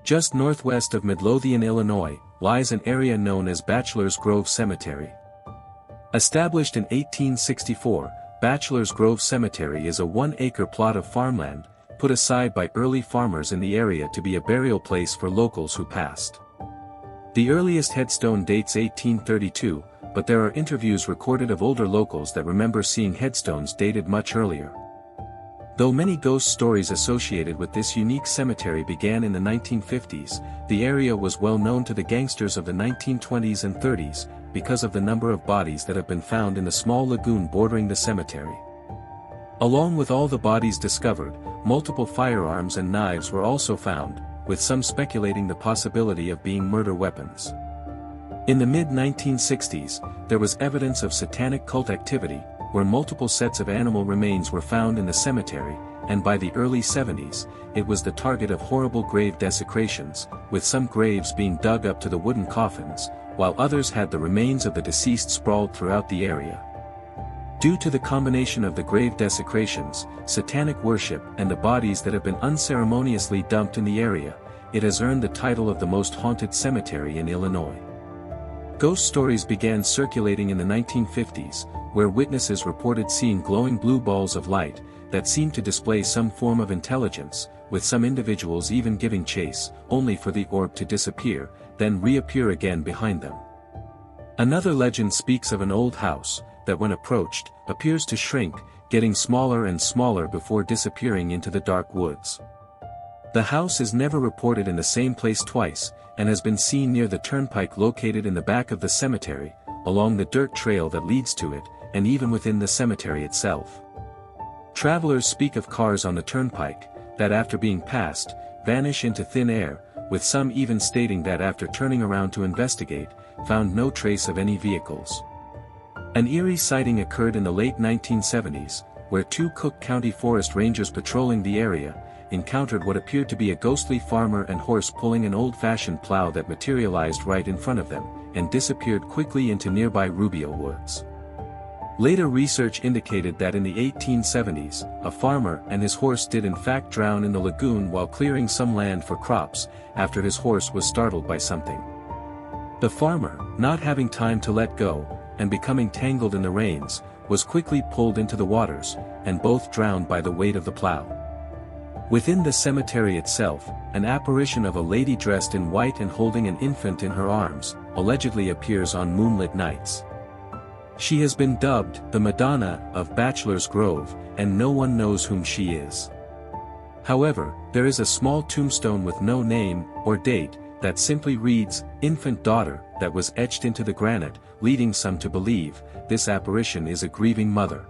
Just northwest of Midlothian, Illinois, lies an area known as Bachelor'S Grove Cemetery. Established in 1864, Bachelor's Grove Cemetery is a 1-acre plot of farmland, put aside by early farmers in the area to be a burial place for locals who passed. The earliest headstone dates 1832, but there are interviews recorded of older locals that remember seeing headstones dated much earlier. Though many ghost stories associated with this unique cemetery began in the 1950s, the area was well known to the gangsters of the 1920s and 30s, because of the number of bodies that have been found in the small lagoon bordering the cemetery. Along with all the bodies discovered, multiple firearms and knives were also found, with some speculating the possibility of being murder weapons. In the mid-1960s, there was evidence of satanic cult activity, where multiple sets of animal remains were found in the cemetery, and by the early 70s, it was the target of horrible grave desecrations, with some graves being dug up to the wooden coffins, while others had the remains of the deceased sprawled throughout the area. Due to the combination of the grave desecrations, satanic worship and the bodies that have been unceremoniously dumped in the area, it has earned the title of the most haunted cemetery in Illinois. Ghost stories began circulating in the 1950s, where witnesses reported seeing glowing blue balls of light that seemed to display some form of intelligence, with some individuals even giving chase, only for the orb to disappear, then reappear again behind them. Another legend speaks of an old house, that when approached, appears to shrink, getting smaller and smaller before disappearing into the dark woods. The house is never reported in the same place twice, and has been seen near the turnpike located in the back of the cemetery, along the dirt trail that leads to it, and even within the cemetery itself. Travelers speak of cars on the turnpike, that after being passed, vanish into thin air, with some even stating that after turning around to investigate, found no trace of any vehicles. An eerie sighting occurred in the late 1970s, where 2 Cook County forest rangers patrolling the area, encountered what appeared to be a ghostly farmer and horse pulling an old-fashioned plow that materialized right in front of them, and disappeared quickly into nearby Rubio woods. Later research indicated that in the 1870s, a farmer and his horse did in fact drown in the lagoon while clearing some land for crops, after his horse was startled by something. The farmer, not having time to let go, and becoming tangled in the reins, was quickly pulled into the waters, and both drowned by the weight of the plow. Within the cemetery itself, an apparition of a lady dressed in white and holding an infant in her arms, allegedly appears on moonlit nights. She has been dubbed the Madonna of Bachelor's Grove, and no one knows whom she is. However, there is a small tombstone with no name or date, that simply reads, "Infant Daughter," that was etched into the granite, leading some to believe this apparition is a grieving mother.